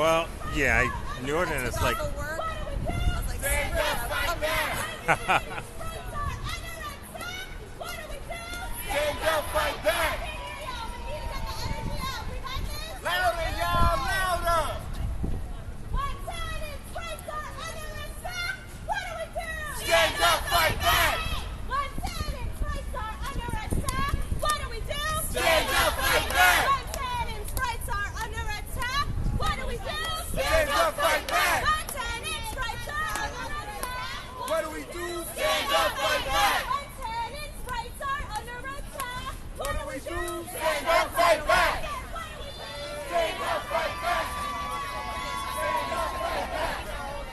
Well, yeah, I knew it, and it's like. Stand up, fight back. Stand up, fight back. Louder, y'all, louder. Stand up, fight back. Stand up, fight back. What do we do? Stand up, fight back. What do we do? Stand up, fight back. Rights are under attack. What do we do? Stand up, fight back. Stand up, fight back. Stand up, fight back.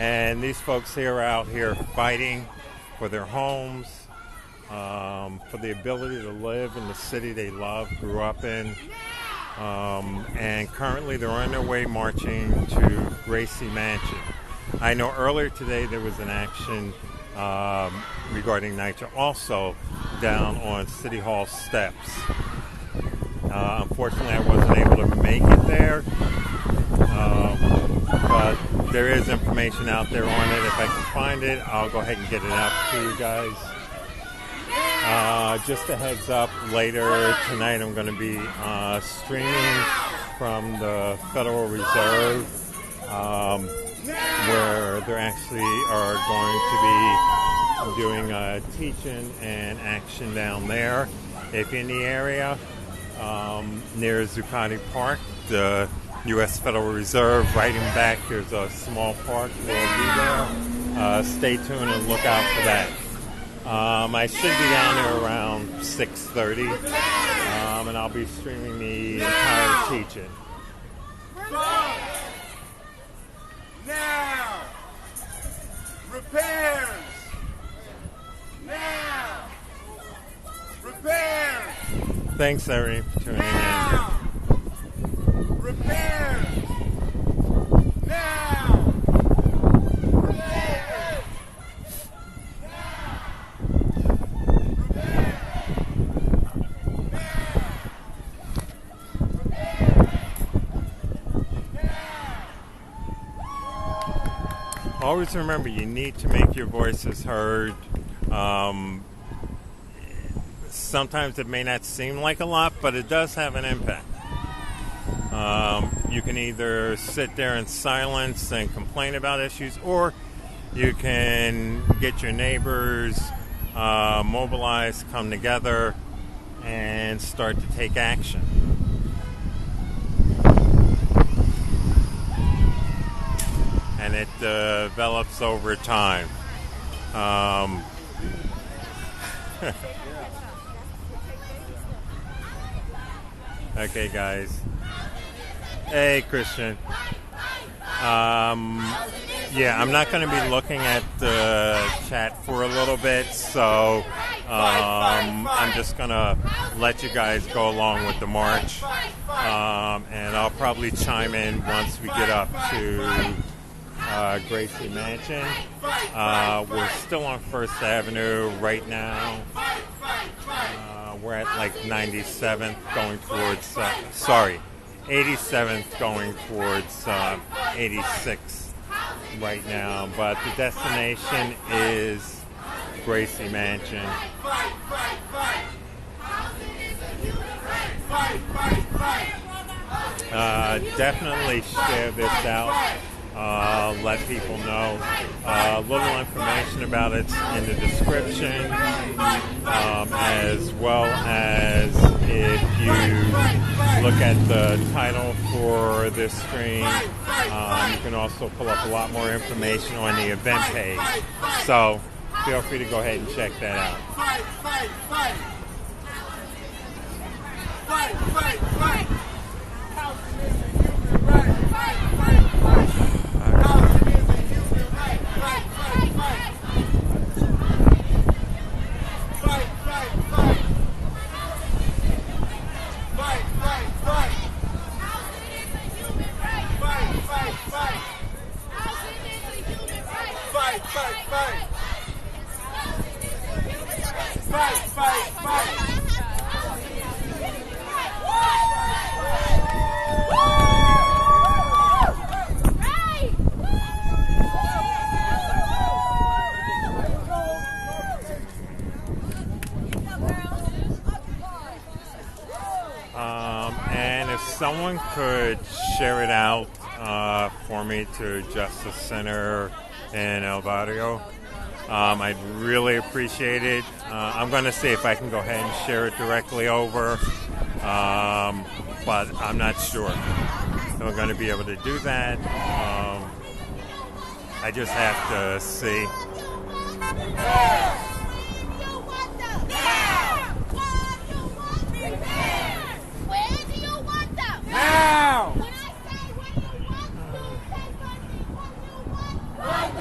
And these folks here are out here fighting for their homes, for the ability to live in the city they love, grew up in. And currently they're on their way marching to Gracie Mansion. I know earlier today there was an action regarding NYCHA also down on City Hall steps. Unfortunately, I wasn't able to make it there, but there is information out there on it. If I can find it, I'll go ahead and get it out to you guys. Just a heads up, later tonight I'm going to be streaming from the Federal Reserve, where they actually are going to be doing teaching and action down there. If you're in the area near Zuccotti Park, the U.S. Federal Reserve, right in back, there's a small park. We'll be there. Stay tuned and look out for that. I should be down there around 6:30, and I'll be streaming the entire teaching. Now! Repairs! Now! Repairs! Thanks, everyone, for tuning in. Now! Repairs! Now! Always remember, you need to make your voices heard. Sometimes it may not seem like a lot, but it does have an impact. You can either sit there in silence and complain about issues, or you can get your neighbors mobilized, come together, and start to take action. And it develops over time. Okay, guys. Hey, Christian. Yeah, I'm not going to be looking at the chat for a little bit, so I'm just going to let you guys go along with the march. And I'll probably chime in once we get up to Gracie Mansion. We're still on First Avenue right now. We're at like 97th going towards, 87th going towards 86 right now. But the destination is Gracie Mansion. Definitely share this out. Let people know. A little information about it's in the description, as well as if you look at the title for this stream, you can also pull up a lot more information on the event page. So feel free to go ahead and check that out. Fight, fight, fight! Fight, fight, fight! Housing is a human right. Fight, fight, fight! Housing is a human right. Fight, fight, fight! Fight, fight, fight! Fight, fight, fight! Housing is a human right. Fight, fight, fight! Housing is a human right. Fight, fight, fight! Fight, fight, fight! And if someone could share it out for me to Justice Center in El Barrio, I'd really appreciate it. I'm going to see if I can go ahead and share it directly over, but I'm not sure if I'm going to be able to do that. I just have to see. Now! When I say what you want, you say what you want.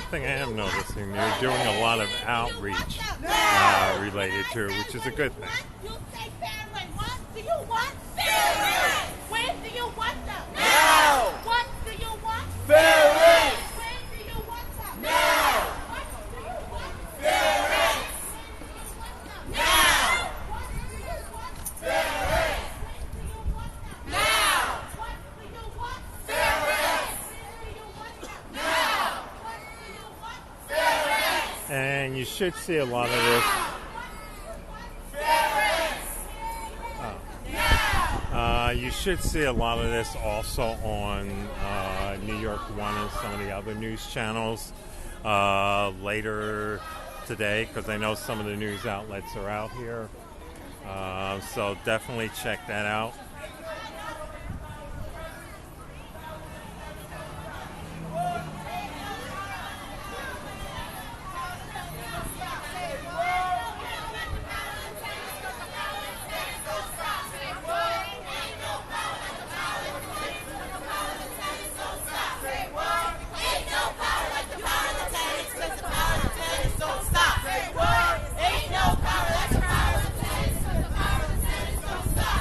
one thing I am noticing, they're doing a lot of outreach related to it, which is a good thing. You say fair rent. What do you want? Fair rent. When do you want them? Now. What do you want? Fair rent. When do you want them? Now. What do you want? Fair rent. Now. What do you want? Fair rent. When do you want them? Now. What do you want? Fair rent. When do you want them? Now. What do you want? Fair rent. And you should see a lot of this. Fair rent. You should see a lot of this also on New York One and some of the other news channels later today, because I know some of the news outlets are out here. So definitely check that out. Ain't no power like the power of the tenants, 'cause the power of the tenants don't stop.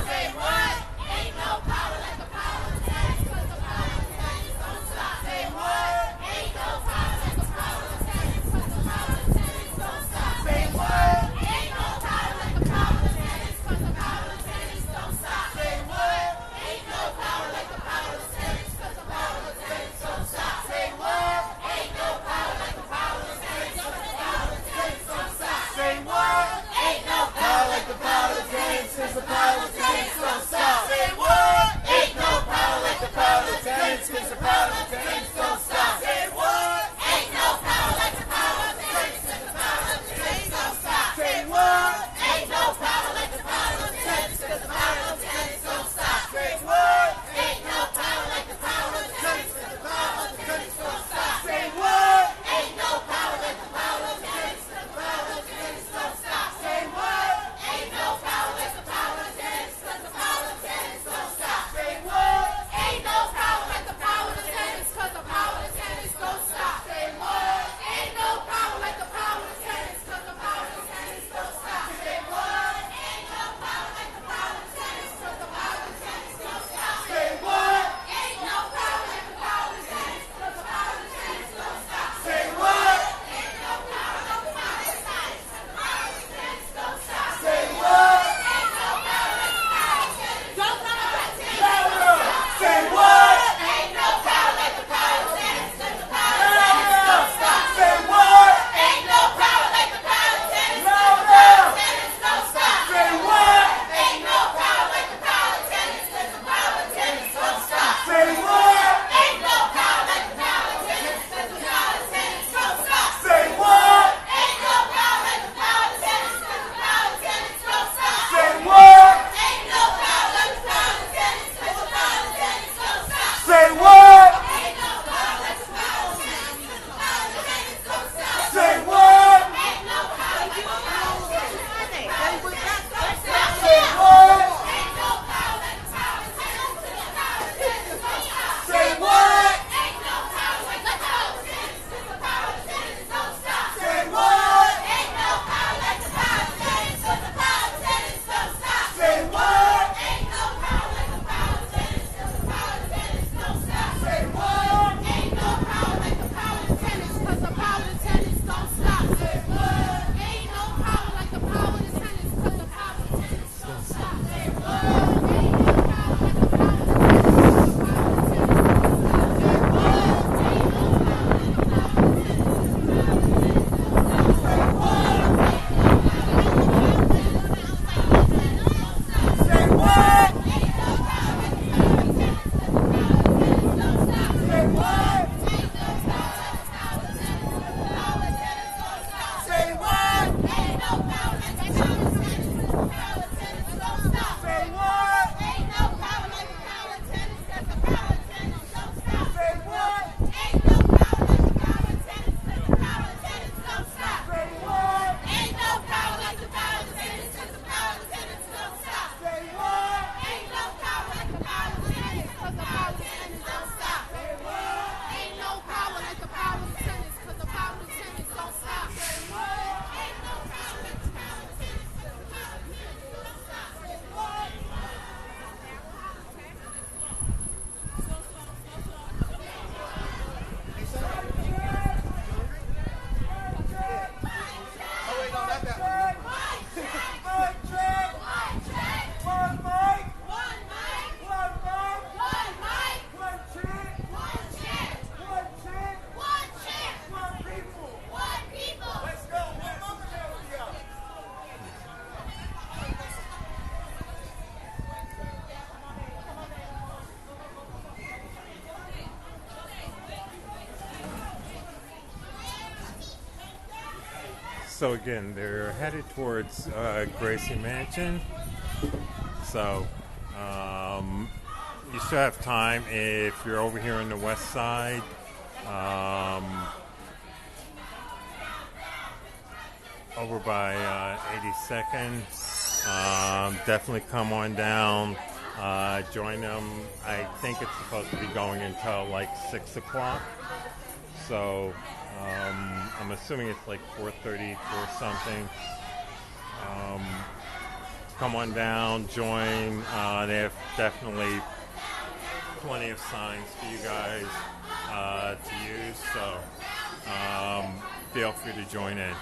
Say what? So again, they're headed towards Gracie Mansion. So you still have time if you're over here on the west side. Over by 82nd. Definitely come on down. Join them. I think it's supposed to be going until like 6 o'clock. So I'm assuming it's like 4:30 or something. Come on down, join. They have definitely plenty of signs for you guys to use. So feel free to join in.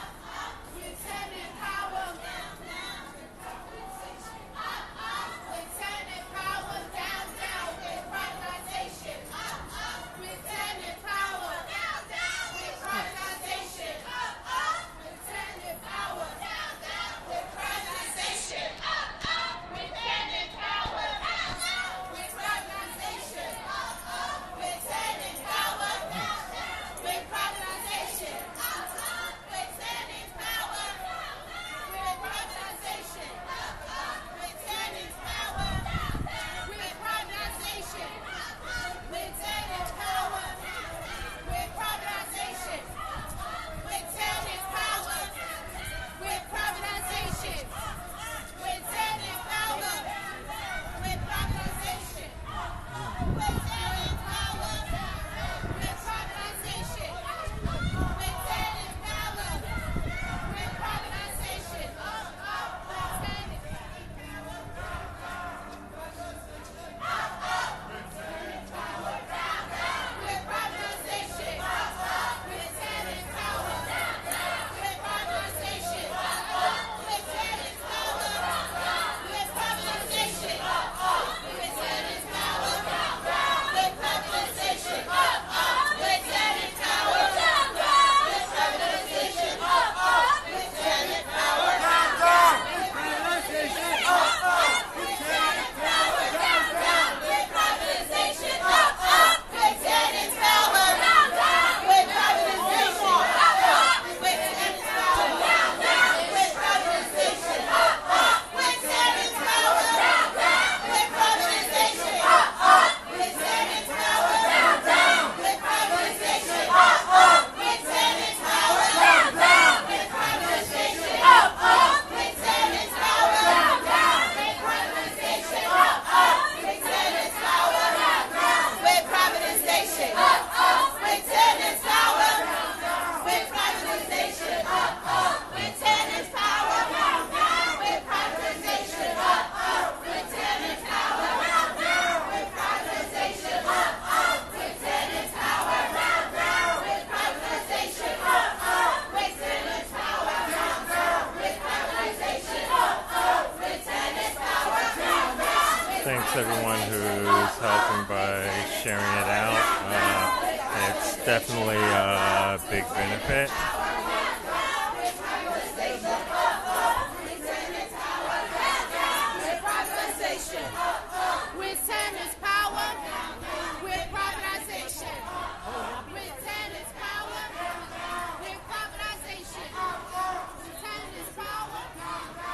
Thanks everyone who's helping by sharing it out. It's definitely a big benefit. With tenants power, with privatization. With tenants power, with privatization. Tenants power,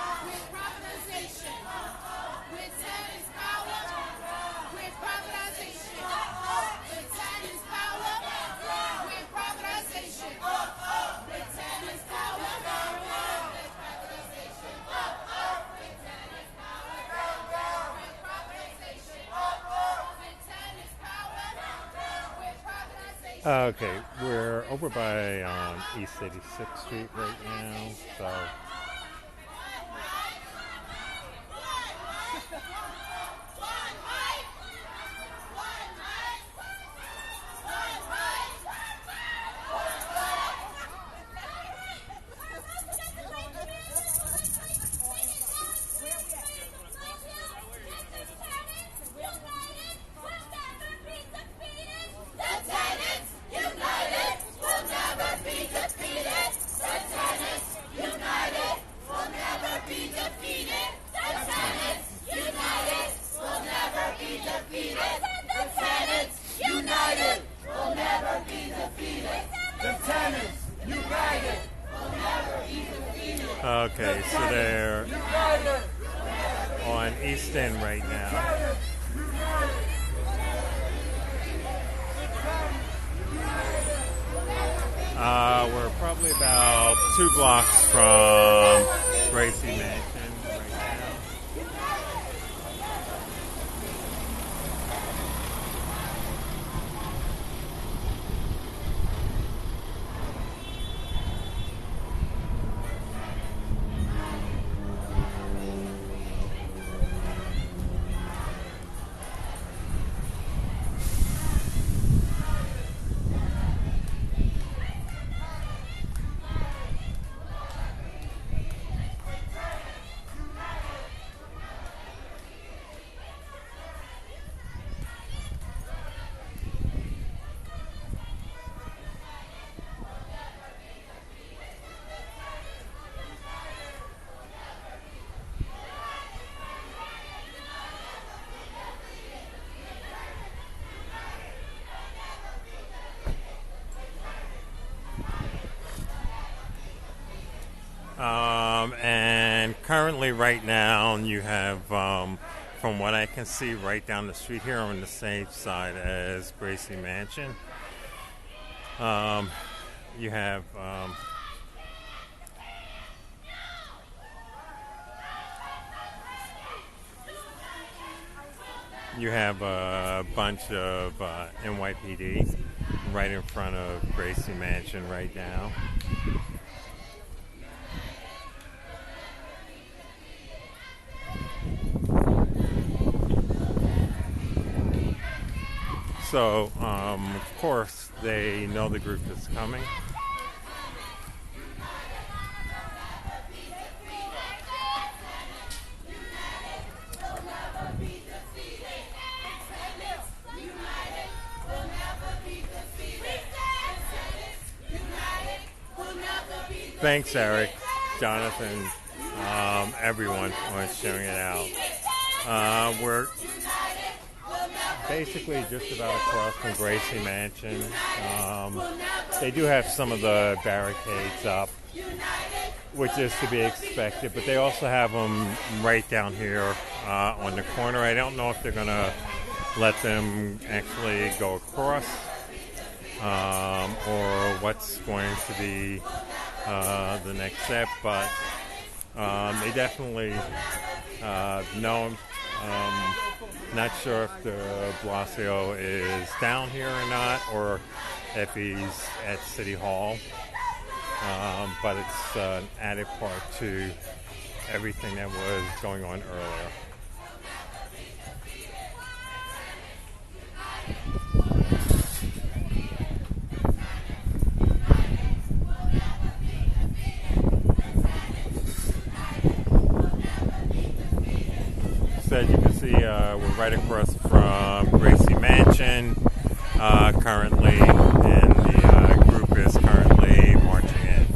with privatization. With tenants power, with privatization. With tenants power, with privatization. With tenants power, with privatization. Okay, we're over by East 86th Street right now, so United, will never be defeated. The tenants united. Okay, so they're on East End right now. We're probably about 2 blocks from Gracie Mansion right now. And currently right now you have, from what I can see, right down the street here on the same side as Gracie Mansion. You have a bunch of NYPD right in front of Gracie Mansion right now. So, of course, they know the group is coming. Thanks, Eric, Jonathan, everyone was sharing it out. We're basically just about across from Gracie Mansion. They do have some of the barricades up, which is to be expected, but they also have them right down here on the corner. I don't know if they're going to let them actually go across or what's going to be the next step, but they definitely know him. Not sure if the Blasio is down here or not, or if he's at City Hall, but it's an added part to everything that was going on earlier. As you can see, we're right across from Gracie Mansion currently, and the group is currently marching in.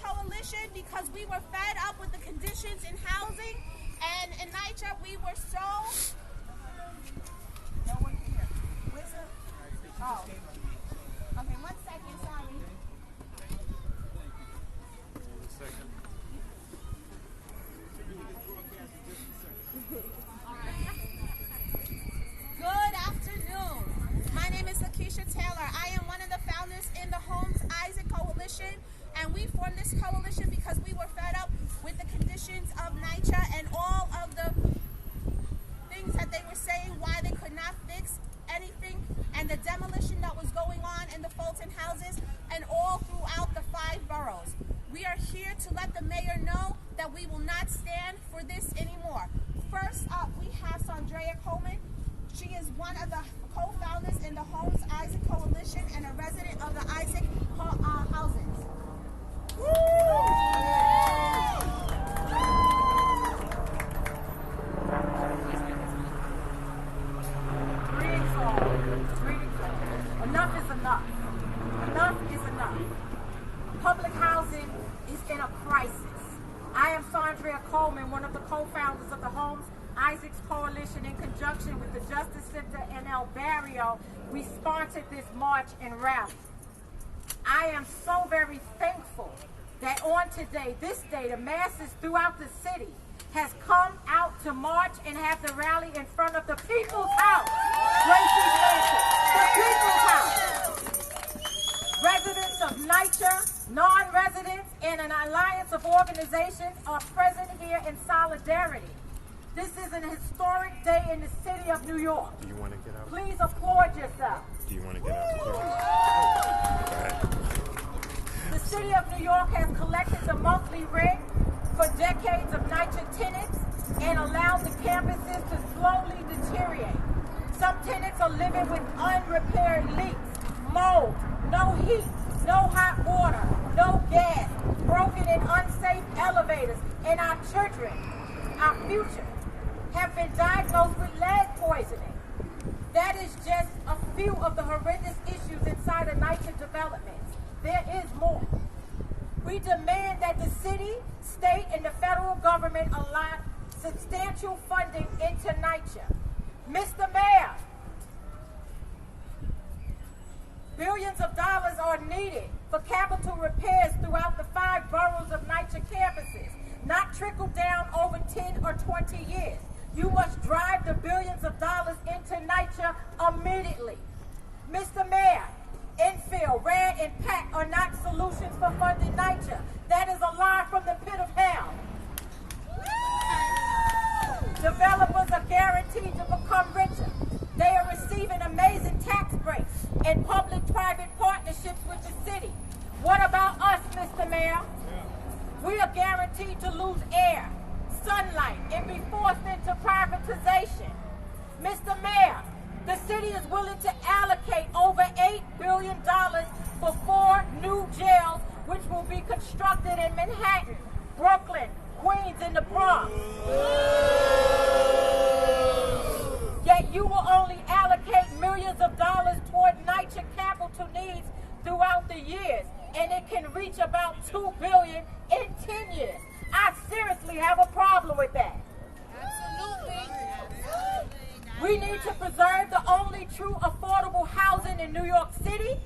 Coalition because we were fed up with the conditions in housing, and in NYCHA we were so... No one here. Where's the... Oh. Okay, 1 second, sorry. Good afternoon. My name is Lakeisha Taylor. I am one of the founders in the Homes Isaac Coalition, and we formed this coalition because we were fed up with the conditions of NYCHA and all of the things that they were saying, why they could not fix anything, and the demolition that was going on in the Fulton houses and all throughout the 5 boroughs. We are here to let the mayor know that we will not stand for this anymore. First up, we have Sandrea Coleman. She is one of the co-founders in the Homes Isaac Coalition and a resident of the Isaac houses. Woo! Greetings all. Greetings all. Enough is enough. Enough is enough. Public housing is in a crisis. I am Sandrea Coleman, one of the co-founders of the Homes Isaacs Coalition. In conjunction with the Justice Center in El Barrio, we sponsored this march and rally. I am so very thankful that on today, this day, the masses throughout the city has come out to march and have the rally in front of the People's House. Gracie's Mansion, the People's House. Residents of NYCHA, non-residents, and an alliance of organizations are present here in solidarity. This is an historic day in the city of New York. Do you want to get out? Please applaud yourself. Do you want to get out? Go ahead. The city of New York has collected the monthly rent for decades of NYCHA tenants and allowed the campuses to slowly deteriorate. Some tenants are living with unrepaired leaks, mold, no heat, no hot water, no gas, broken and unsafe elevators, and our children, our future, have been diagnosed with lead poisoning. That is just a few of the horrendous issues inside of NYCHA developments. There is more. We demand that the city, state, and the federal government allot substantial funding into NYCHA. Mr. Mayor, billions of dollars are needed for capital repairs throughout the 5 boroughs of NYCHA campuses, not trickle down over 10 or 20 years. You must drive the billions of dollars into NYCHA immediately. Mr. Mayor, infill, RAD, and PAC are not solutions for funding NYCHA. That is a lie from the pit of hell. Developers are guaranteed to become richer. They are receiving amazing tax breaks and public-private partnerships with the city. What about us, Mr. Mayor? We are guaranteed to lose air, sunlight, and be forced into privatization. Mr. Mayor, the city is willing to allocate over $8 billion for 4 new jails, which will be constructed in Manhattan, Brooklyn, Queens, and the Bronx. Yet you will only allocate millions of dollars toward NYCHA capital needs throughout the years, and it can reach about $2 billion in 10 years. I seriously have a problem with that. Absolutely. We need to preserve the only true affordable housing in New York City.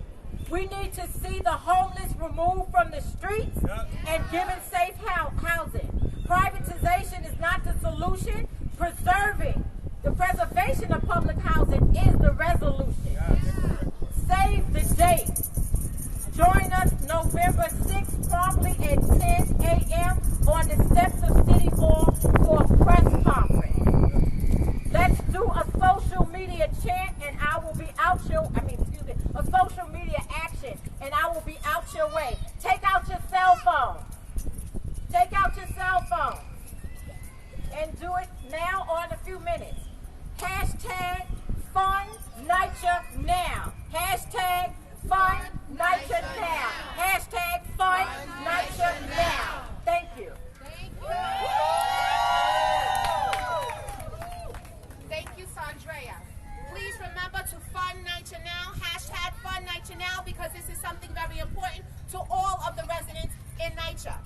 We need to see the homeless removed from the streets and given safe housing. Privatization is not the solution. The preservation of public housing is the resolution. Save the date. Join us November 6th, promptly at 10 a.m. on the steps of City Hall for a press conference. Let's do a social media chant, and I will be out a social media action, and I will be out your way. Take out your cell phone. Take out your cell phone. And do it now or in a few minutes. Hashtag Fund NYCHA Now. Hashtag Fund NYCHA Now. Hashtag Fund NYCHA Now. Thank you. Thank you, Sandrea. Please remember to fund NYCHA Now. Hashtag Fund NYCHA Now, because this is something very important to all of the residents in NYCHA.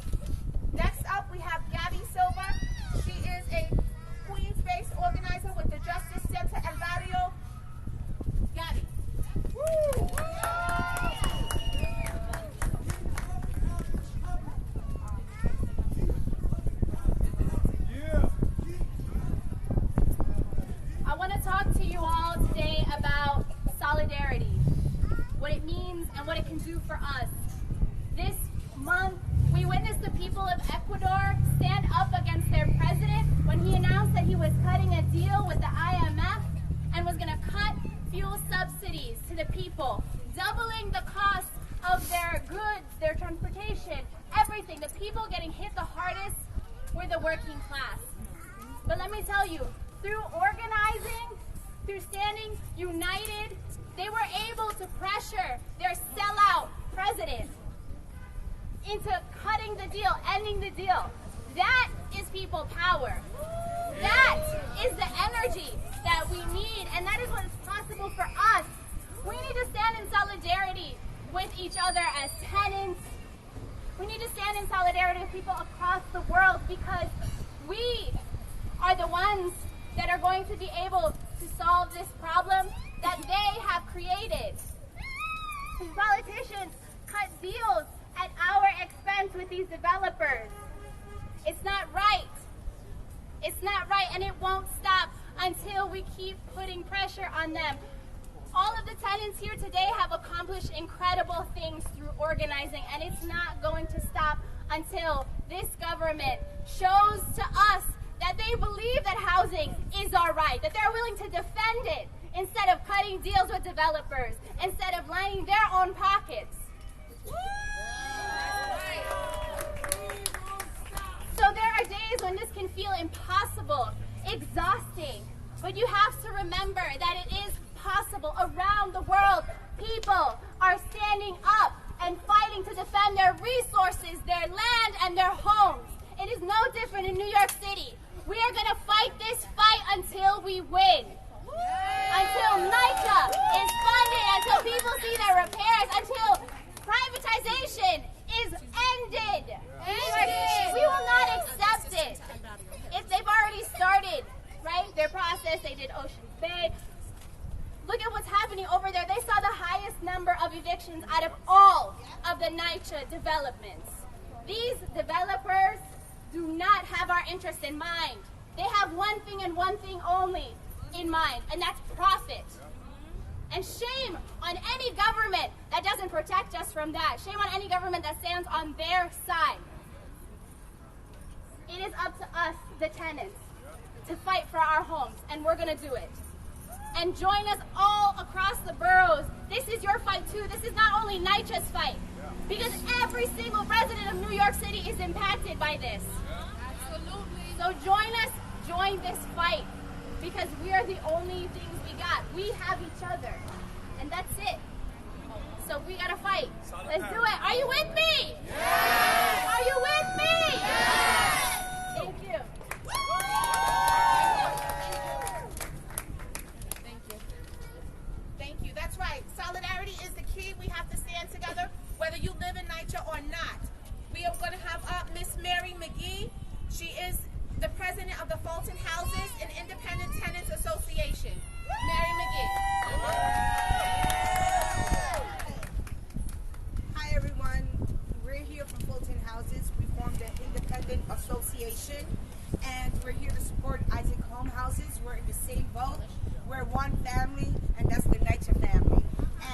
for us. This month, we witnessed the people of Ecuador stand up against their president when he announced that he was cutting a deal with the IMF and was going to cut fuel subsidies to the people, doubling the cost of their goods, their transportation, everything. The people getting hit the hardest were the working class. But let me tell you, through organizing, through standing united, they were able to pressure their sellout president into cutting the deal, ending the deal. That is people power. That is the energy that we need, and that is what is possible for us. We need to stand in solidarity with each other as tenants. We need to stand in solidarity with people across the world, because we are the ones that are going to be able to solve this problem that they have created. These politicians cut deals at our expense with these developers. It's not right. It's not right, and it won't stop until we keep putting pressure on them. All of the tenants here today have accomplished incredible things through organizing, and it's not going to stop until this government shows to us that they believe that housing is our right, that they're willing to defend it instead of cutting deals with developers, instead of lining their own pockets. So there are days when this can feel impossible, exhausting, but you have to remember that it is possible. Around the world, people are standing up and fighting to defend their resources, their land, and their homes. It is no different in New York City. We are going to fight this fight until we win. Until NYCHA is funded, until people see their repairs, until privatization is ended. We will not accept it. If they've already started, right, their process, they did Ocean Bay. Look at what's happening over there. They saw the highest number of evictions out of all of the NYCHA developments. These developers do not have our interest in mind. They have one thing and one thing only in mind, and that's profit. And shame on any government that doesn't protect us from that. Shame on any government that stands on their side. It is up to us, the tenants, to fight for our homes, and we're going to do it. And join us all across the boroughs. This is your fight too. This is not only NYCHA's fight, because every single resident of New York City is impacted by this. Absolutely. So join us, join this fight, because we are the only things we got. We have each other, and that's it. So we gotta fight. Let's do it. Are you with me? Yes. Are you with me? Yes. Thank you. Thank you. That's right. Solidarity is the key. We have to stand together, whether you live in NYCHA or not. We are going to have up Miss Mary McGee. She is the president of the Fulton Houses and Independent Tenants Association. Mary McGee. Hi everyone. We're here from Fulton Houses. We formed an independent association, and we're here to support Isaac Home Houses. We're in the same boat. We're one family, and that's the NYCHA family.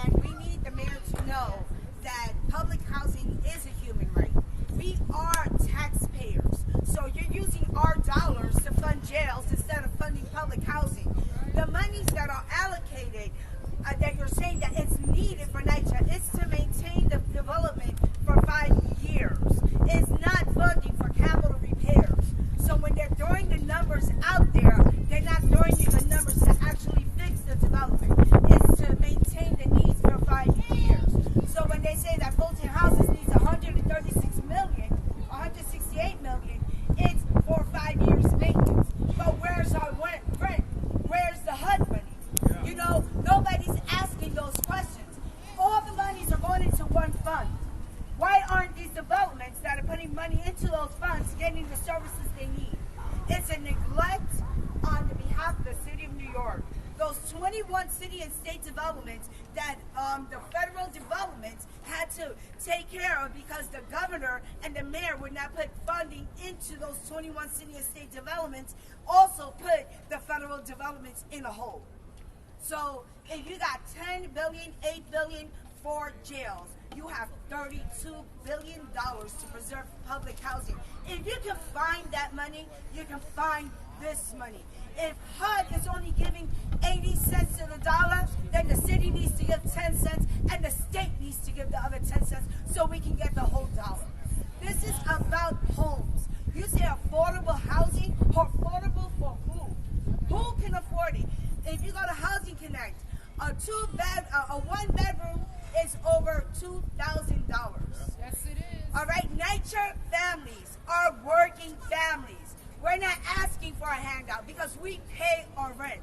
And we need the mayor to know that public housing is a human right. We are taxpayers, so you're using our dollars to fund jails instead of funding public housing. The monies that are allocated, that you're saying that it's needed for NYCHA, it's to maintain the development for 5 years. It's not funding for capital repairs. So when they're throwing the numbers out there, they're not throwing you the numbers to actually fix the development. It's to maintain the needs for 5 years. So when they say that Fulton Houses needs 136 million, 168 million, it's for 5 years maintenance. But where's our rent? Where's the HUD money? Yeah. You know, nobody's asking those questions. All the monies are going into one fund. Why aren't these developments that are putting money into those funds getting the services they need? It's a neglect on the behalf of the city of New York. Those 21 city and state developments that the federal developments had to take care of because the governor and the mayor would not put funding into those 21 city and state developments, also put the federal developments in a hole. So if you got 10 billion, 8 billion for jails, you have $32 billion to preserve public housing. If you can find that money, you can find this money. If HUD is only giving 80 cents to the dollar, then the city needs to give 10 cents and the state needs to give the other 10 cents so we can get the whole dollar. This is about homes. You say affordable housing, affordable for who? Who can afford it? If you go to Housing Connect, a one-bedroom is over $2,000. Yes, it is. All right, NYCHA families are working families. We're not asking for a handout because we pay our rent.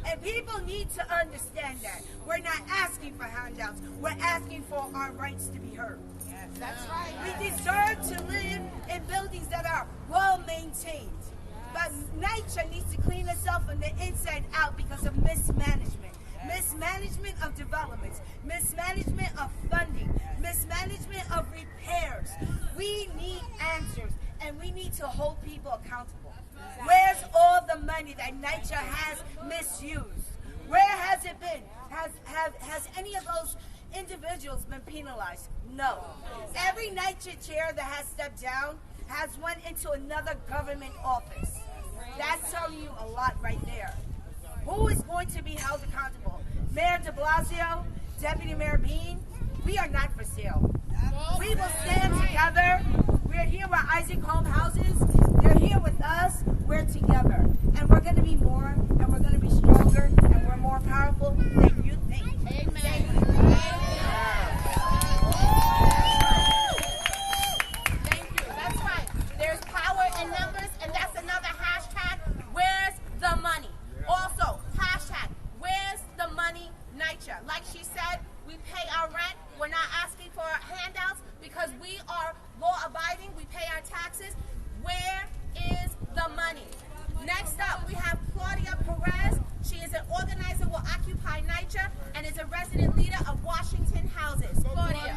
And people need to understand that. We're not asking for handouts. We're asking for our rights to be heard. Yes, that's right. We deserve to live in buildings that are well maintained. But NYCHA needs to clean itself from the inside out because of mismanagement. Mismanagement of developments, mismanagement of funding, mismanagement of repairs. We need answers, and we need to hold people accountable. Where's all the money that NYCHA has misused? Where has it been? Has any of those individuals been penalized? No. Every NYCHA chair that has stepped down has went into another government office. That's telling you a lot right there. Who is going to be held accountable? Mayor de Blasio, Deputy Mayor Bean, we are not for sale. We will stand together. We're here with Isaac Home Houses. They're here with us. We're together. And we're going to be more, and we're going to be stronger, and we're more powerful than you think. Amen. Thank you. That's right. There's power in numbers, and that's another hashtag. Where's the money? Also, hashtag, where's the money, NYCHA? Like she said, we pay our rent. We're not asking for handouts because we are law-abiding. We pay our taxes. Where is the money? Next up, we have Claudia Perez. She is an organizer with Occupy NYCHA and is a resident leader of Washington Houses. Claudia.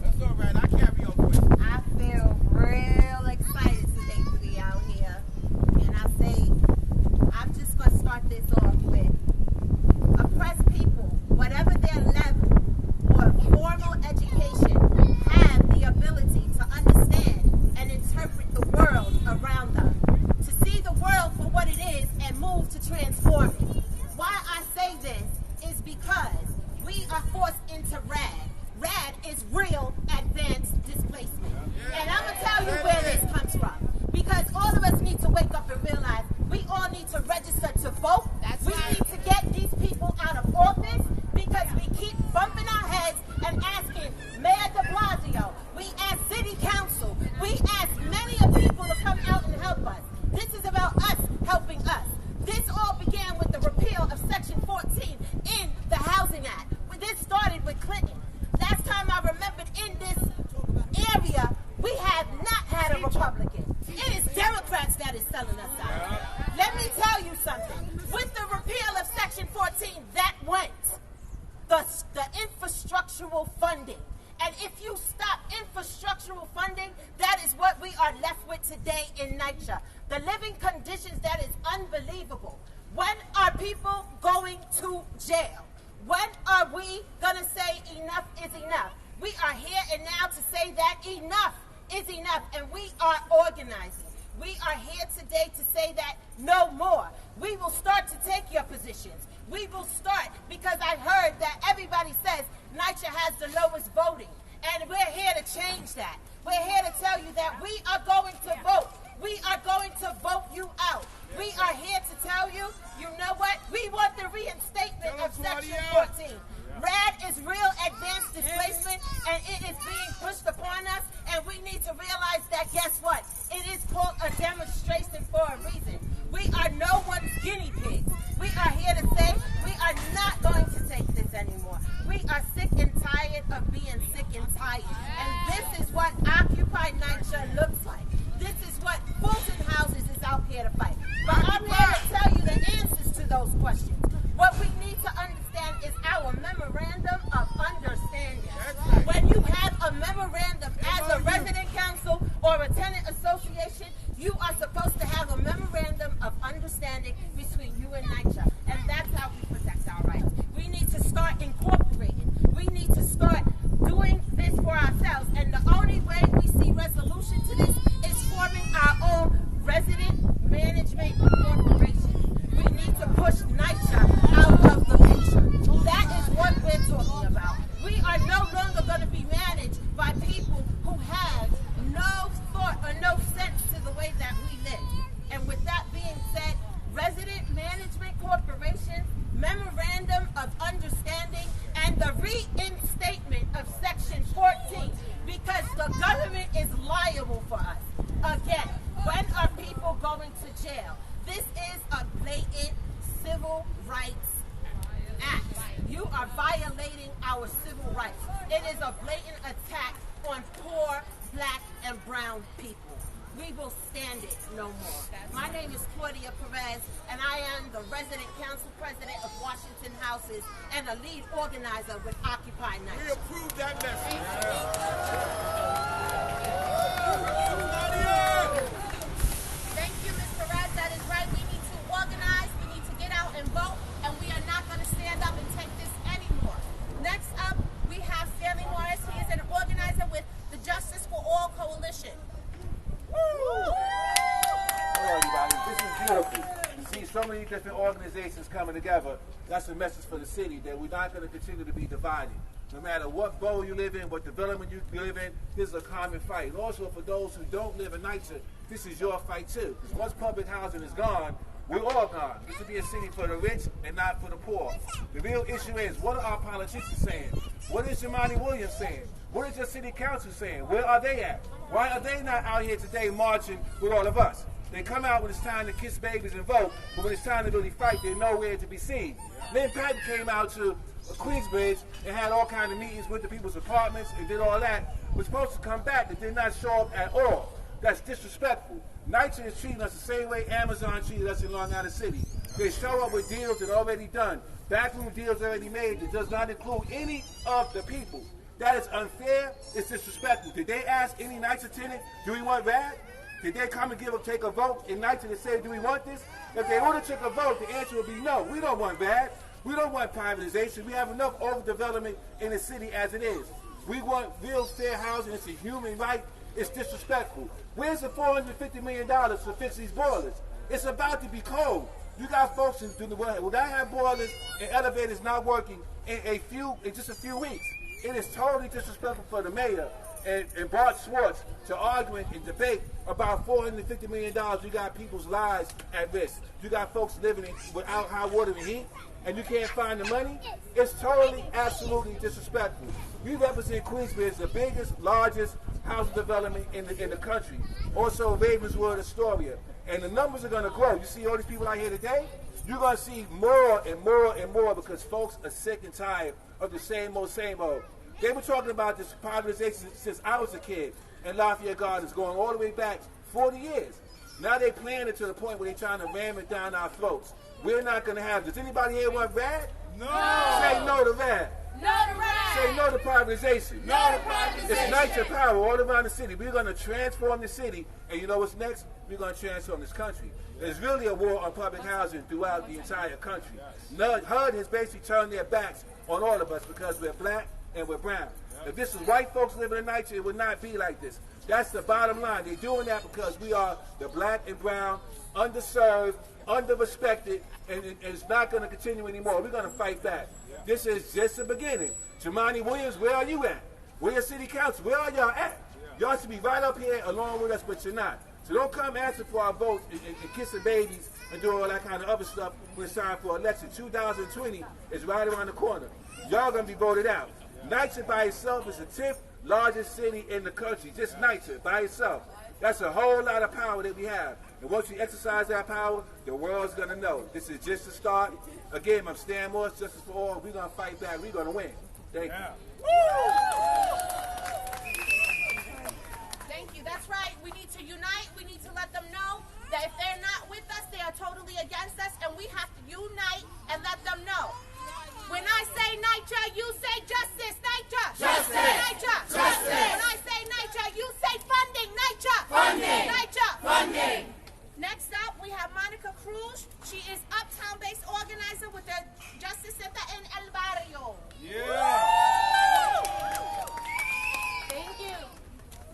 That's all right. I carry your voice. I feel real excited today to be out here. And I say, I'm just going to start this off with oppressed people, whatever their level or formal education, have the ability to understand and interpret the world around them, to see the world for what it is and move to transform it. Why I say this is because we are forced into RAD. RAD is real advanced displacement. And I'm going to tell you where this comes from. Because all of us need to wake up and realize we all need to register to vote. We need to get these people out of office because we keep bumping our heads and asking Mayor de Blasio, we ask City Council, we ask many of people to come out and help us. This is about us helping us. This all began with the repeal of Section 14 in the Housing Act. This started with Clinton. Last time I remembered in this area, we have not had a Republican. It is Democrats that is selling us out. Let me tell you something. With the repeal of Section 14, that went the infrastructural funding. And if you stop infrastructural funding, that is what we are left with today in NYCHA. The living conditions, that is unbelievable. When are people going to jail? When are we going to say enough is enough? We are here and now to say that enough is enough, and we are organizing. We are here today to say that no more. We will start to take your positions. We will start, because I heard that everybody says NYCHA has the lowest voting, and we're here to change that. We're here to tell you that we are going to vote. We are going to vote you out. We are here to tell you, you know what? We want the reinstatement of Section 14. RAD is real advanced displacement, and it is being pushed upon us, and we need to realize that, guess what? It is called a demonstration for a reason. We are no one's guinea pigs. We are here to say we are not going to take this anymore. We are sick and tired of being sick and tired. And this is what Occupy NYCHA looks like. This is what Fulton Houses is out here to fight. But I'm here to tell you the answers to those questions. What we need to understand is our memorandum of understanding. When you have a memorandum as a resident council or a tenant association, you are supposed to have a memorandum of understanding between you and NYCHA. reinstatement of Section 14 because the government is liable for us. Again, when are people going to jail? This is a blatant civil rights act. You are violating our civil rights. It is a blatant attack on poor black and brown people. We will stand it no more. My name is Claudia Perez, and I am the resident council president of Washington Houses and a lead organizer with Occupy NYCHA. We approve that message. Thank you, Ms. Perez. That is right. We need to organize. We need to get out and vote, and we are not going to stand up and take this anymore. Next up, we have Stanley Morris. He is an organizer with the Justice for All Coalition. Hello, everybody. This is beautiful. To see so many different organizations coming together, that's a message for the city that we're not going to continue to be divided. No matter what borough you live in, what development you live in, this is a common fight. And also for those who don't live in NYCHA, this is your fight too. Because once public housing is gone, we're all gone. This will be a city for the rich and not for the poor. The real issue is, what are our politicians saying? What is Jumaane Williams saying? What is your city council saying? Where are they at? Why are they not out here today marching with all of us? They come out when it's time to kiss babies and vote, but when it's time to really fight, they're nowhere to be seen. Lynn Patton came out to Queensbridge and had all kinds of meetings with the people's apartments and did all that. Was supposed to come back and did not show up at all. That's disrespectful. NYCHA is treating us the same way Amazon treated us in Long Island City. They show up with deals that are already done, backroom deals already made that does not include any of the people. That is unfair. It's disrespectful. Did they ask any NYCHA tenant, do we want RAD? Did they come and take a vote in NYCHA to say, do we want this? If they would have took a vote, the answer would be no. We don't want RAD. We don't want privatization. We have enough overdevelopment in the city as it is. We want real fair housing. It's a human right. It's disrespectful. Where's the $450 million to fix these boilers? It's about to be cold. You got folks in the world. Will I have boilers and elevators not working in just a few weeks? It is totally disrespectful for the mayor and Bart Schwartz to argue and debate about $450 million. You got people's lives at risk. You got folks living without hot water and heat, and you can't find the money. It's totally, absolutely disrespectful. We represent Queensbridge, the biggest, largest housing development in the country. Also Ravenswood, Astoria. And the numbers are going to grow. You see all these people out here today? You're going to see more and more and more because folks are sick and tired of the same old, same old. They were talking about this privatization since I was a kid in Lafayette Gardens, going all the way back 40 years. Now they playing it to the point where they're trying to ram it down our throats. We're not going to have this. Does anybody here want RAD? No. Say no to RAD. No to RAD. Say no to privatization. No to privatization. It's NYCHA power all around the city. We're going to transform the city, and you know what's next? We're going to transform this country. There's really a war on public housing throughout the entire country. HUD has basically turned their backs on all of us because we're black and we're brown. If this was white folks living in NYCHA, it would not be like this. That's the bottom line. They're doing that because we are the black and brown, underserved, under-respected, and it's not going to continue anymore. We're going to fight back. This is just the beginning. Jumaane Williams, where are you at? Where your city council? Where are y'all at? Y'all should be right up here along with us, but you're not. So don't come asking for our vote and kissing babies and doing all that kind of other stuff when it's time for election. 2020 is right around the corner. Y'all going to be voted out. NYCHA by itself is the 10th largest city in the country. Just NYCHA by itself. That's a whole lot of power that we have. And once we exercise that power, the world's going to know. This is just the start. Again, I'm Stan Morris, Justice for All. We're going to fight back. We're going to win. Thank you. Thank you. That's right. We need to unite. We need to let them know that if they're not with us, they are totally against us, and we have to unite and let them know. When I say NYCHA, you say justice, NYCHA. Justice. NYCHA. Justice. When I say NYCHA, you say funding, NYCHA. Funding. NYCHA. Funding. Next up, we have Monica Cruz. She is uptown-based organizer with the Justice Center in El Barrio. Yeah. Thank you.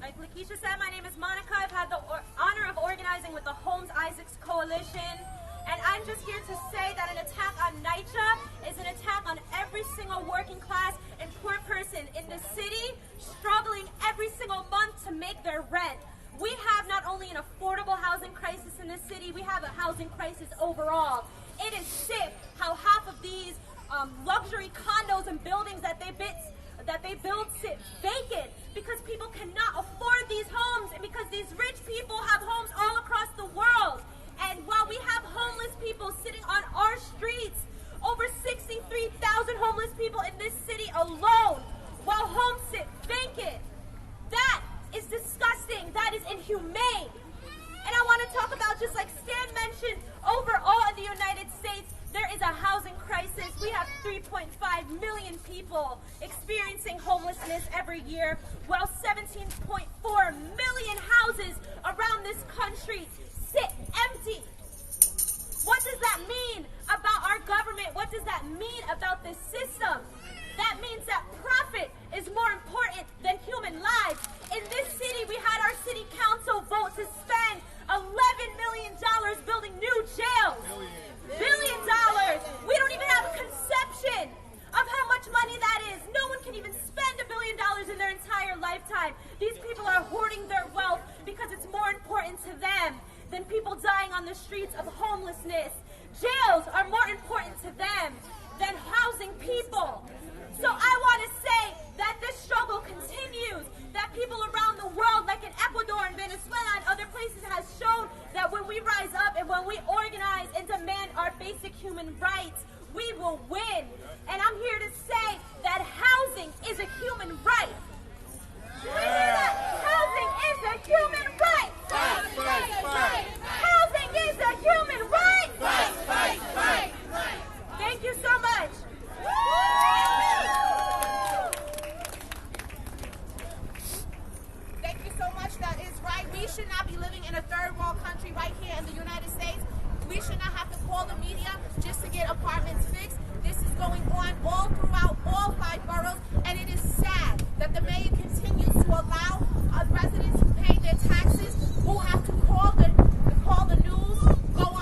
Like Lakeisha said, my name is Monica. I've had the honor of organizing with the Holmes Isaacs Coalition. And I'm just here to say that an attack on NYCHA is an attack on every single working class and poor person in the city struggling every single month to make their rent. We have not only an affordable housing crisis in this city, we have a housing crisis overall. It is sick how half of these luxury condos and buildings that they build sit vacant because people cannot afford these homes and because these rich people have homes all across the world. And while we have homeless people sitting on our streets, over 63,000 homeless people in this city alone, while homes sit vacant, that is disgusting. That is inhumane. And I want to talk about, just like Stan mentioned, overall in the United States, there is a housing crisis. We have 3.5 million people experiencing homelessness every year, while 17.4 million houses around this country sit empty. What does that mean about our government? What does that mean about this system? That means that profit is more important than human lives. In this city, we had our city council vote to spend $11 million building new jails. $1 billion. We don't even have a conception of how much money that is. No one can even spend $1 billion in their entire lifetime. These people are hoarding their wealth because it's more important to them than people dying on the streets of homelessness. Jails are more important to them than housing people. So I want to say that this struggle continues, that people around the world, like in Ecuador and Venezuela and other places, has shown that when we rise up and when we organize and demand our basic human rights, we will win. And I'm here to say that housing is a human right. Do we hear that? Housing is a human right. Housing is a human right. Thank you so much. Thank you so much. That is right. We should not be living in a third world country right here in the United States. We should not have to call the media just to get apartments fixed. This is going on all throughout all 5 boroughs, and it is sad that the mayor continues to allow residents who pay their taxes, who have to call the news, call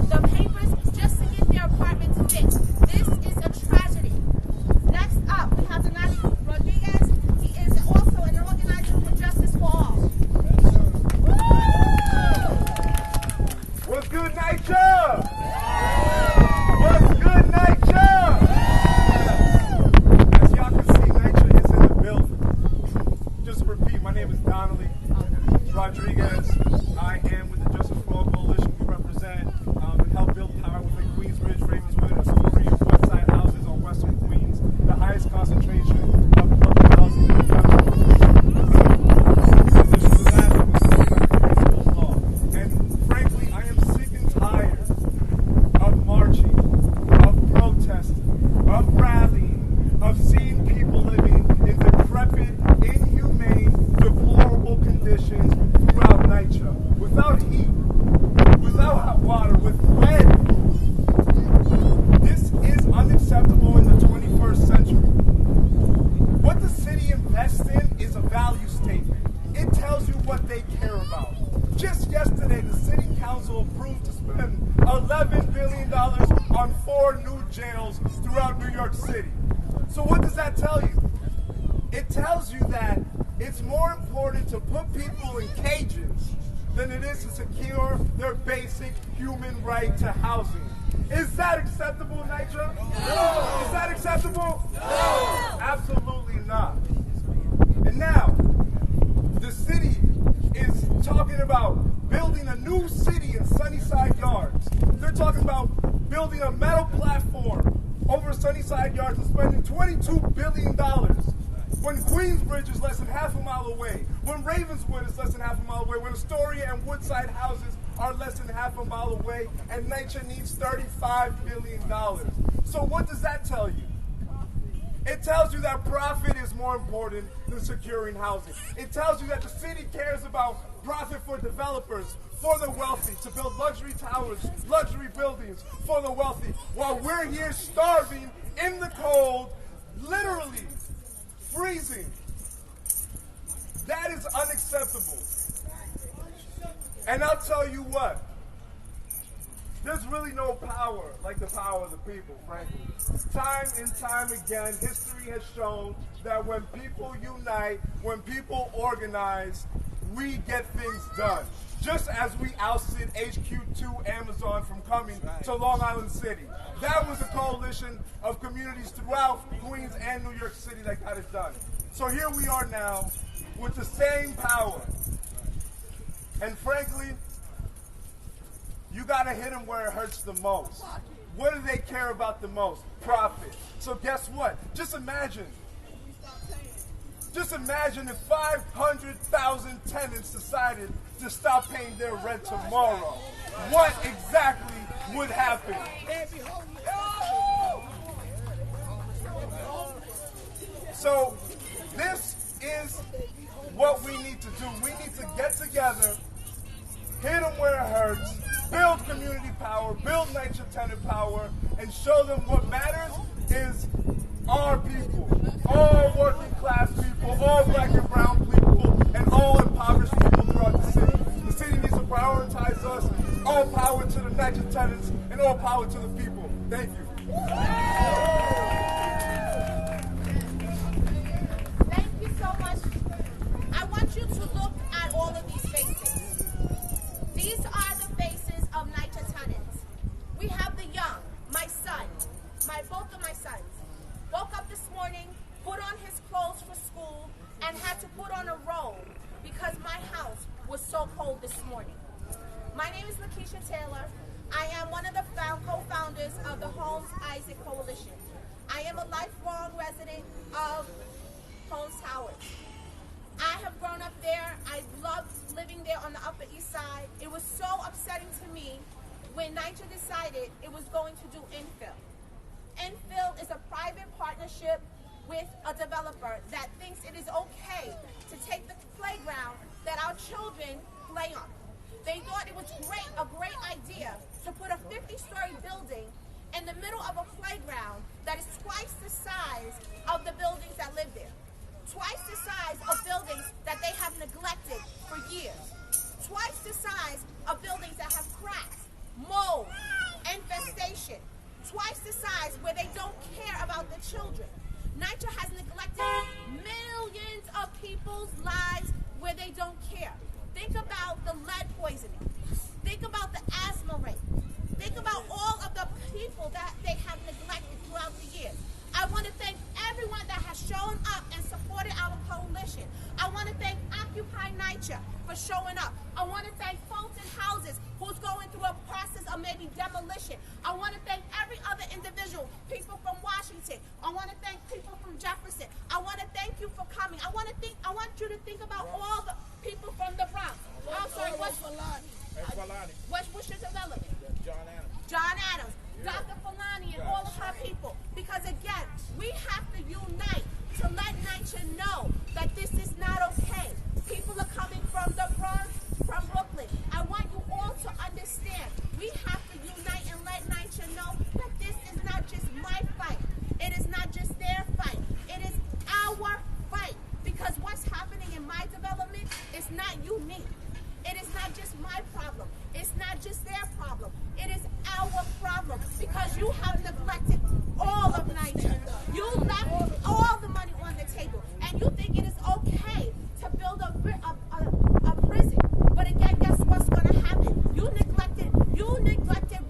the papers just to get their apartments fixed. This is a tragedy. Next up, we have Donali Rodriguez. He is also an organizer for Justice for All. What's good, NYCHA? What's good, NYCHA? As y'all can see, NYCHA is in the building. Just to repeat, my name is Donali Rodriguez. I am with the Justice for All Coalition. We represent and help build power within Queensbridge, Ravenswood, and some 3 West Side houses on Western Queens, the highest concentration of public housing in the country. In addition to that, I'm a student of law. And frankly, I am sick and tired of marching, of protesting, of rallying, of seeing people living in decrepit, inhumane, deplorable conditions throughout NYCHA. Without heat, without hot water, with lead. This is unacceptable in the 21st century. What the city invests in is a value statement. It tells you what they care about. Just yesterday, the city council approved to spend $11 billion on 4 new jails throughout New York City. So what does that tell you? It tells you that it's more important to put people in cages than it is to secure their basic human right to housing. Is that acceptable, NYCHA? No. Is that acceptable? No. Absolutely not. And now, the city is talking about building a new city in Sunnyside Yards. They're talking about building a metal platform over Sunnyside Yards and spending $22 billion. When Queensbridge is less than half a mile away, when Ravenswood is less than half a mile away, when Astoria and Woodside houses are less than half a mile away, and NYCHA needs $35 billion. So what does that tell you? It tells you that profit is more important than securing housing. It tells you that the city cares about profit for developers, for the wealthy, to build luxury towers, luxury buildings for the wealthy, while we're here starving in the cold, literally freezing. That is unacceptable. And I'll tell you what, there's really no power like the power of the people, frankly. Time and time again, history has shown that when people unite, when people organize, we get things done. Just as we ousted HQ2 Amazon from coming to Long Island City. That was a coalition of communities throughout Queens and New York City that got it done. So here we are now with the same power. And frankly, you gotta hit them where it hurts the most. What do they care about the most? Profit. So guess what? Just imagine if 500,000 tenants decided to stop paying their rent tomorrow. What exactly would happen? So this is what we need to do. We need to get together, hit them where it hurts, build community power, build NYCHA tenant power, and show them what matters is our people, all working class people, all black and brown people, and all impoverished people throughout the city. The city needs to prioritize us. All power to the NYCHA tenants and all power to the people. Thank you. Thank you so much. I want you to look at all of these faces. These are the faces of NYCHA tenants. We have the young, my son, both of my sons, woke up this morning, put on his clothes for school, and had to put on a robe because my house was so cold this morning. My name is Lakeisha Taylor. I am one of the co-founders of the Homes Isaac Coalition. I am a lifelong resident of Holmes Towers. I have grown up there. I loved living there on the Upper East Side. It was so upsetting to me when NYCHA decided it was going to do infill. Infill is a private partnership with a developer that thinks it is okay to take the playground that our children play on. They thought it was a great idea to put a 50-story building in the middle of a playground that is twice the size of the buildings that live there. Twice the size of buildings that they have neglected for years. Twice the size of buildings that have cracks, mold, infestation. Twice the size where they don't care about the children. NYCHA has neglected millions of people's lives where they don't care. Think about the lead poisoning. Think about the asthma rate. Think about all of the people that they have neglected throughout the years. I want to thank everyone that has shown up and supported our coalition. I want to thank Occupy NYCHA for showing up. I want to thank Fulton Houses, who's going through a process of maybe demolition. I want to thank every other individual, people from Washington. I want to thank people from Jefferson. I want to thank you for coming. I want you to think about all the people from the Bronx. I'm sorry, what's your development? John Adams. Dr. Fulani and all of her people. Because again, we have to unite to let NYCHA know that this is not okay. People are coming from the Bronx, from Brooklyn. I want you all to understand, we have to unite and let NYCHA know that this is not just my fight. It is not just their fight. It is our fight. Because what's happening in my development is not unique. It is not just my problem. It's not just their problem. It is our problem because you have neglected all of NYCHA. You left all the money on the table, and you think it is okay to build a prison. But again, guess what's going to happen? You neglected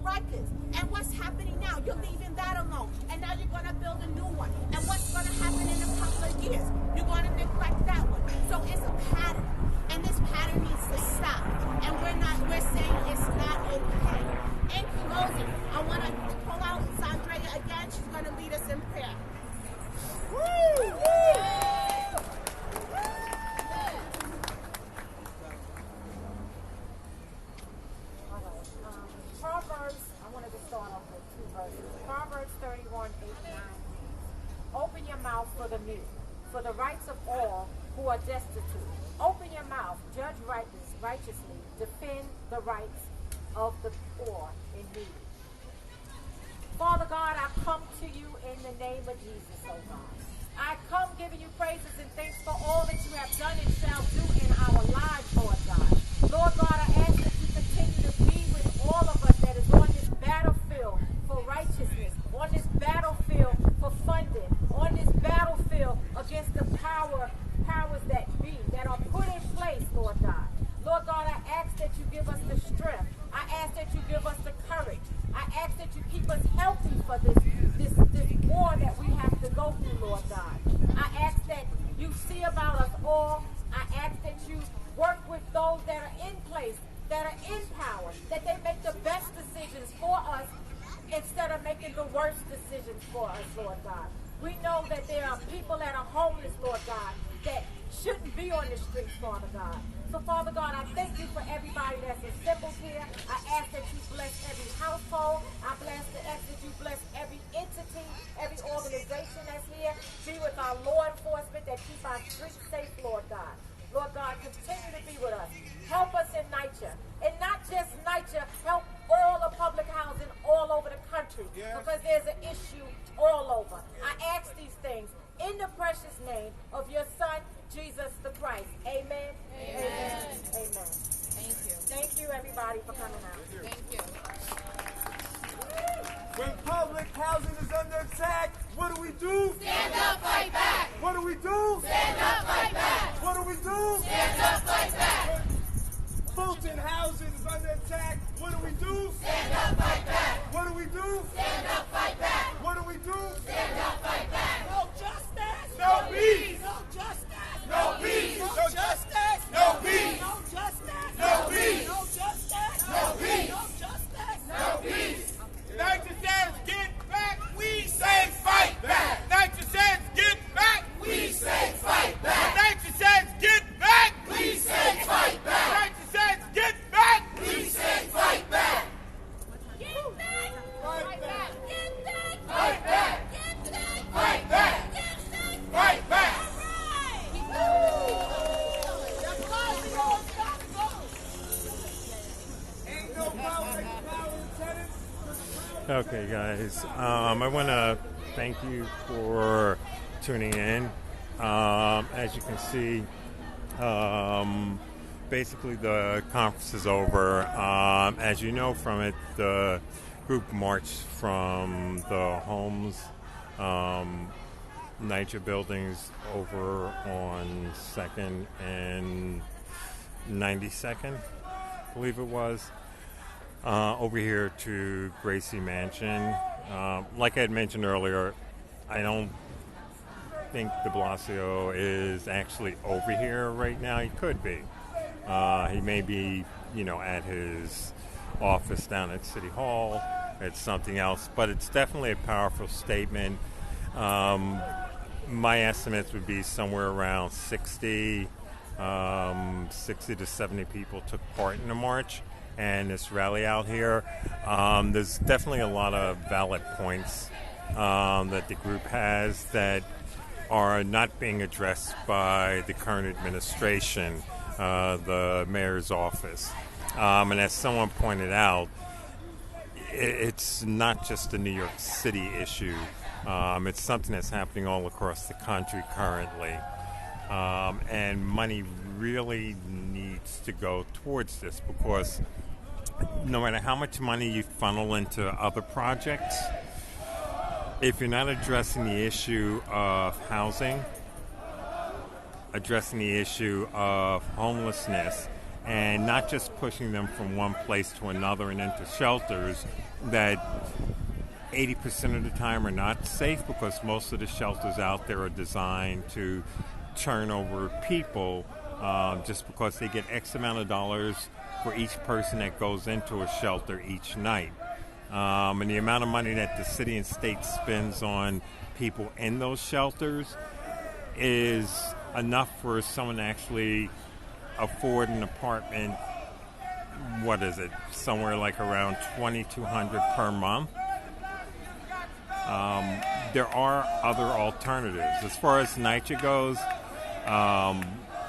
Rikers, and what's happening now? You're leaving that alone, and now you're going to build a new one. And what's going to happen in a couple of years? You're going to neglect that one. So it's a pattern. And this pattern needs to stop. And we're saying it's not okay. In closing, I want to pull out Sandrea again. She's going to lead us in prayer. Woo! Proverbs, I wanted to start off with 2 verses. Proverbs 31:8-9. Open your mouth for the mute, for the rights of all who are destitute. Open your mouth, judge righteously, defend the rights of the poor in need. Father God, I come to you in the name of Jesus, oh God. I come giving you praises and thanks for all that you have done and shall do in our lives, Lord God. Lord God, I ask that you continue to be with all of us that is on this battlefield for righteousness, on this battlefield for funding, on this battlefield against the powers that be, that are put in place, Lord God. all, I ask that you work with those that are in place, that are in power, that they make the best decisions for us instead of making the worst decisions for us, Lord God. We know that there are people that are homeless, Lord God, that shouldn't be on the streets, Father God. So, Father God, I thank you for everybody that's assembled here. I ask that you bless every household. I ask that you bless every entity, every organization that's here. Be with our law enforcement that keep our streets safe, Lord God. Lord God, continue to be with us. Help us in NYCHA. And not just NYCHA, help all the public housing all over the country. Because there's an issue all over. I ask these things in the precious name of your Son, Jesus the Christ. Amen. Amen. Amen. Thank you. Thank you, everybody, for coming out. Thank you. When public housing is under attack, what do? Stand up, fight back. What do? Stand up, fight back. What do? Stand up, fight back. When Fulton housing is under attack, what do? Stand up, fight back. What do? Stand up, fight back. What do? Stand up, fight back. No justice. No peace. No justice. No peace. No justice. No peace. No justice. No peace. No justice. No peace. No justice. No peace. NYCHA says get back, we say fight back. NYCHA says get back, we say fight back. NYCHA says get back, we say fight back. NYCHA says get back, we say fight back. Get back. Fight back. Get back. Fight back. Get back. Fight back. Get back. Fight back. Ain't no power like the power of tenants. Okay, guys. I want to thank you for tuning in. As you can see, basically the conference is over. As you know from it, the group marched from the Homes NYCHA buildings over on 2nd and 92nd, I believe it was. Over here to Gracie Mansion. Like I had mentioned earlier, I don't think de Blasio is actually over here right now. He could be. He may be, at his office down at City Hall. It's something else, but it's definitely a powerful statement. My estimates would be somewhere around 60 to 70 people took part in the march and this rally out here. There's definitely a lot of valid points that the group has that are not being addressed by the current administration, the mayor's office. And as someone pointed out, it's not just a New York City issue. It's something that's happening all across the country currently. And money really needs to go towards this because no matter how much money you funnel into other projects, if you're not addressing the issue of housing, addressing the issue of homelessness, and not just pushing them from one place to another and into shelters that 80% of the time are not safe because most of the shelters out there are designed to turn over people just because they get X amount of dollars for each person that goes into a shelter each night. And the amount of money that the city and state spends on people in those shelters is enough for someone to actually afford an apartment. What is it? Somewhere like around $2,200 per month. There are other alternatives. As far as NYCHA goes,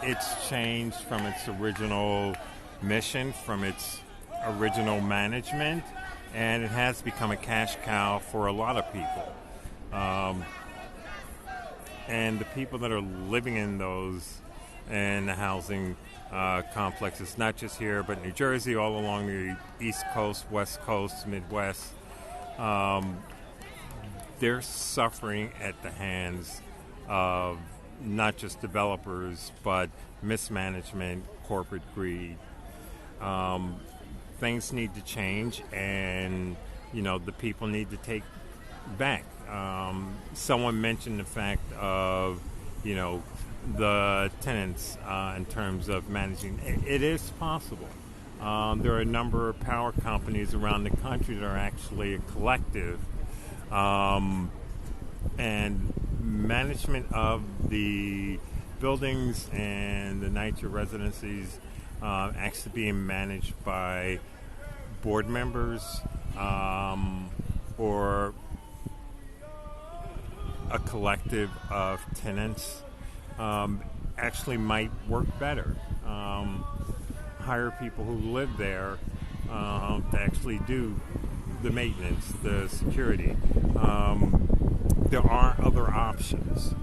it's changed from its original mission, from its original management, and it has become a cash cow for a lot of people. And the people that are living in the housing complexes, not just here, but New Jersey, all along the East Coast, West Coast, Midwest, they're suffering at the hands of not just developers, but mismanagement, corporate greed. Things need to change, and the people need to take back. Someone mentioned the fact of the tenants in terms of managing. It is possible. There are a number of power companies around the country that are actually a collective, and management of the buildings and the NYCHA residencies actually being managed by board members or a collective of tenants actually might work better. Hire people who live there to actually do the maintenance, the security. There are other options.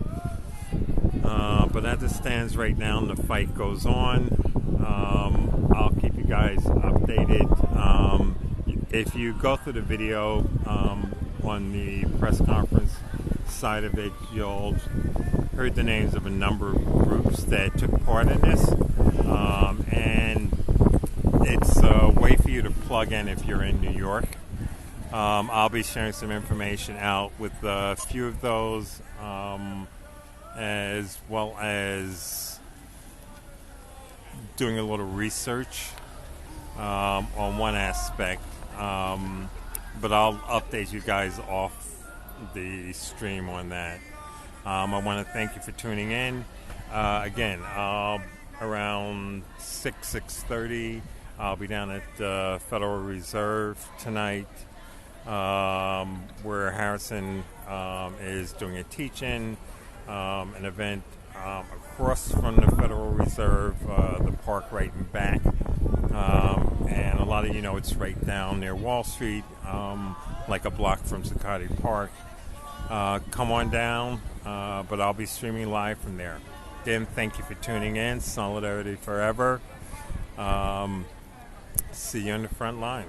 But as it stands right now, the fight goes on. I'll keep you guys updated. If you go through the video on the press conference side of it, you'll heard the names of a number of groups that took part in this. And it's a way for you to plug in if you're in New York. I'll be sharing some information out with a few of those, as well as doing a little research on one aspect. But I'll update you guys off the stream on that. I want to thank you for tuning in. Again, around 6:30, I'll be down at the Federal Reserve tonight, where Harrison is doing a teach-in, an event across from the Federal Reserve, the park right in back. And a lot of you know it's right down near Wall Street, like a block from Citywide Park. Come on down, but I'll be streaming live from there. Again, thank you for tuning in. Solidarity forever. See you on the front lines.